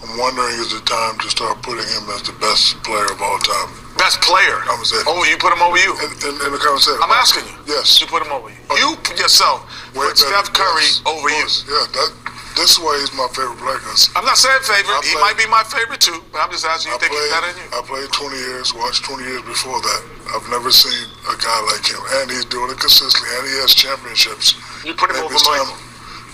I'm wondering is it time to start putting him as the best player of all time? Best player? I'm saying. Oh, you put him over you? In the conversation. I'm asking you. Yes. You put him over you. You yourself put Steph Curry over you. Yeah, this way he's my favorite player. I'm not saying favorite. He might be my favorite too, but I'm just asking you, think he's better than you? I played 20 years, watched 20 years before that. I've never seen a guy like him, and he's doing it consistently, and he has championships. You put him over Michael?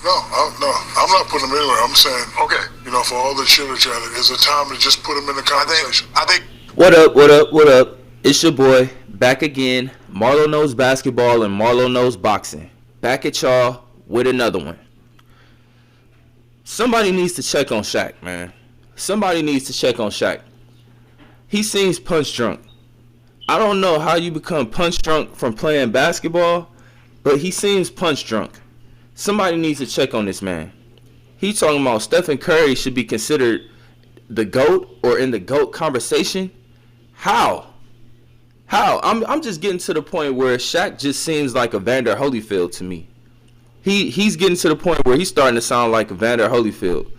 No, I'm not putting him anywhere. I'm saying, okay, for all the chitter chatter, is it time to just put him in the conversation? I think. What up? It's your boy, back again. Marlo knows basketball and Marlo knows boxing. Back at y'all with another one. Somebody needs to check on Shaq, man. Somebody needs to check on Shaq. He seems punch drunk. I don't know how you become punch drunk from playing basketball, but he seems punch drunk. Somebody needs to check on this man. He talking about Stephen Curry should be considered the GOAT or in the GOAT conversation. How? I'm just getting to the point where Shaq just seems like a Vander Holyfield to me. He's getting to the point where he's starting to sound like Evander Holyfield.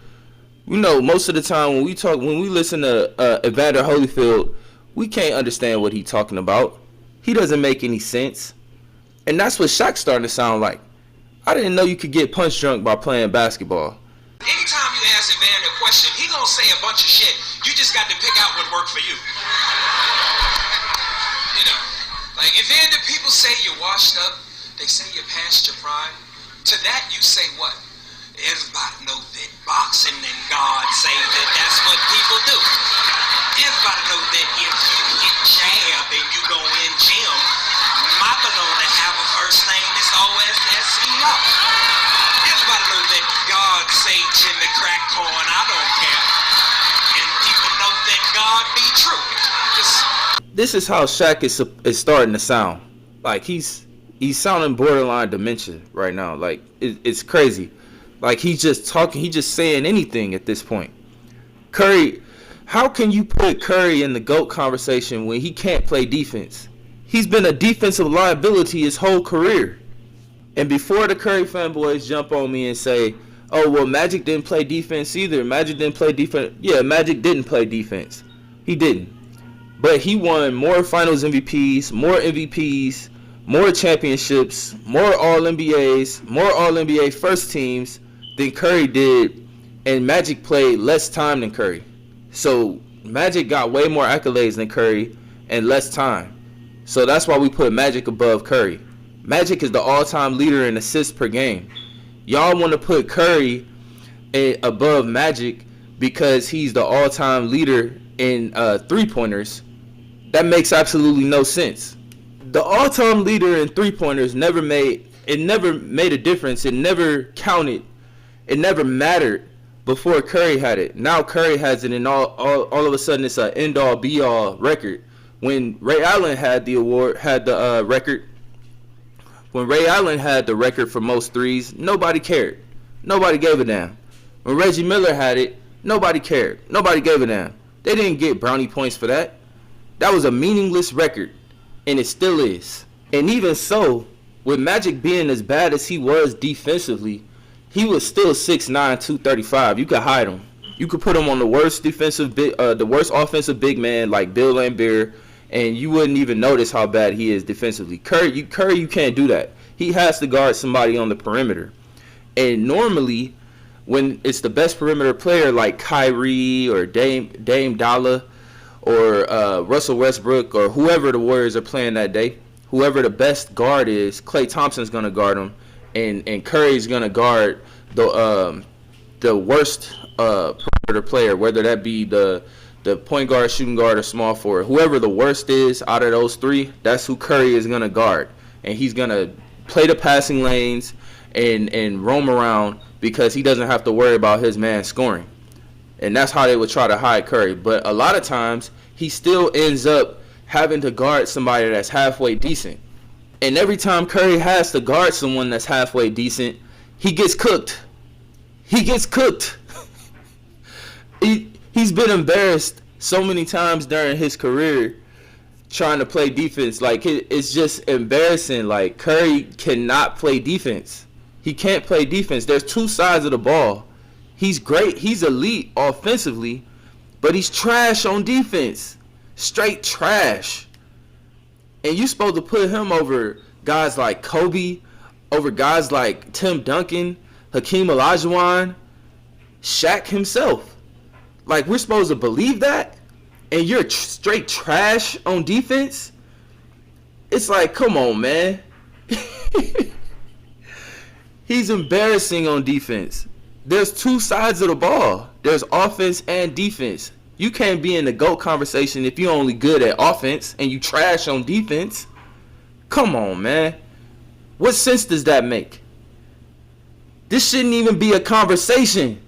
Most of the time when we listen to Evander Holyfield, we can't understand what he's talking about. He doesn't make any sense. And that's what Shaq's starting to sound like. I didn't know you could get punch drunk by playing basketball. Anytime you ask Evander a question, he gonna say a bunch of shit. You just got to pick out what worked for you. Like Evander, people say you're washed up. They say you're past your prime. To that you say what? Everybody know that boxing and God say that that's what people do. Everybody know that if you get jabbed and you go in gym, Mama know to have a first name that's OSSEO. Everybody know that God say Jimmy Crack Corn, I don't care. And people know that God be true. This is how Shaq is starting to sound. Like he's sounding borderline dementia right now. Like it's crazy. Like he's just talking, he's just saying anything at this point. Curry, how can you put Curry in the GOAT conversation when he can't play defense? He's been a defensive liability his whole career. And before the Curry fanboys jump on me and say, oh, well, Magic didn't play defense either. Magic didn't play defense. Yeah, Magic didn't play defense. He didn't. But he won more finals MVPs, more championships, more All-NBAs, more All-NBA first teams than Curry did. And Magic played less time than Curry. So Magic got way more accolades than Curry and less time. So that's why we put Magic above Curry. Magic is the all-time leader in assists per game. Y'all want to put Curry above Magic because he's the all-time leader in three-pointers. That makes absolutely no sense. The all-time leader in three-pointers never made a difference. It never counted. It never mattered before Curry had it. Now Curry has it, and all of a sudden it's an end-all, be-all record. When Ray Allen had the record, when Ray Allen had the record for most threes, nobody cared. Nobody gave a damn. When Reggie Miller had it, nobody cared. Nobody gave a damn. They didn't get brownie points for that. That was a meaningless record, and it still is. And even so, with Magic being as bad as he was defensively, he was still 6'9", 235. You could hide him. You could put him on the worst offensive big man like Bill Laimbeer, and you wouldn't even notice how bad he is defensively. Curry, you can't do that. He has to guard somebody on the perimeter. And normally, when it's the best perimeter player like Kyrie or Dame Dollar or Russell Westbrook or whoever the Warriors are playing that day, whoever the best guard is, Klay Thompson's going to guard him, and Curry's going to guard the worst perimeter player, whether that be the point guard, shooting guard, or small forward. Whoever the worst is out of those three, that's who Curry is going to guard. And he's going to play the passing lanes and roam around because he doesn't have to worry about his man scoring. And that's how they would try to hide Curry. But a lot of times, he still ends up having to guard somebody that's halfway decent. And every time Curry has to guard someone that's halfway decent, he gets cooked. He gets cooked. He's been embarrassed so many times during his career trying to play defense. Like, it's just embarrassing. Like, Curry cannot play defense. He can't play defense. There's two sides of the ball. He's great. He's elite offensively, but he's trash on defense. Straight trash. And you supposed to put him over guys like Kobe, over guys like Tim Duncan, Hakeem Olajuwon, Shaq himself. Like, we're supposed to believe that? And you're straight trash on defense? It's like, come on, man. He's embarrassing on defense. There's two sides of the ball. There's offense and defense. You can't be in the GOAT conversation if you're only good at offense and you trash on defense. Come on, man. What sense does that make? This shouldn't even be a conversation.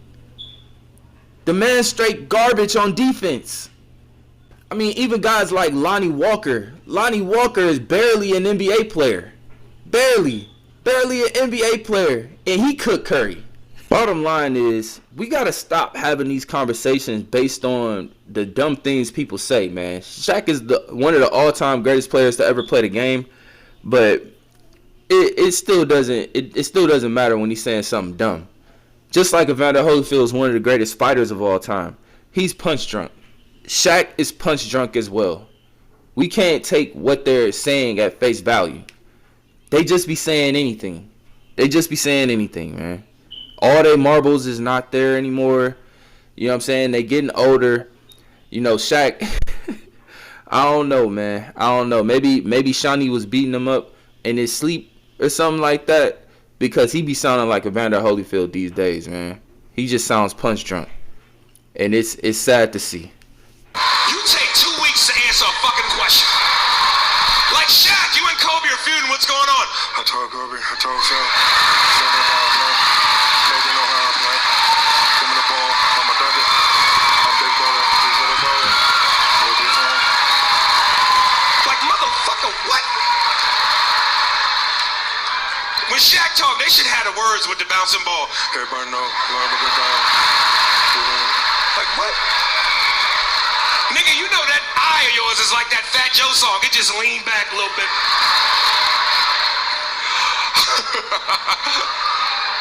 The man's straight garbage on defense. I mean, even guys like Lonnie Walker. Lonnie Walker is barely an NBA player. Barely an NBA player. And he cooked Curry. Bottom line is, we got to stop having these conversations based on the dumb things people say, man. Shaq is one of the all-time greatest players to ever play the game, but it still doesn't matter when he's saying something dumb. Just like Evander Holyfield is one of the greatest fighters of all time. He's punch drunk. Shaq is punch drunk as well. We can't take what they're saying at face value. They just be saying anything. Man. All their marbles is not there anymore. You know what I'm saying? They getting older. You know, Shaq, I don't know, man. I don't know. Maybe Shawnee was beating him up in his sleep or something like that, because he be sounding like Evander Holyfield these days, man. He just sounds punch drunk. And it's sad to see. You take 2 weeks to answer a fucking question. Like Shaq, you and Kobe are feuding. What's going on? I told Kobe, I told Shaq, show me how I play. Kobe know how I play. Give me the ball, I'm a dugger. I'm big brother, he's little brother. We'll be fine. Like, motherfucker, what? When Shaq talked, they should have the words with the bouncing ball. Everybody know, you have a good dog. Like, what? Nigga, you know that eye of yours is like that Fat Joe song. It just leaned back a little bit.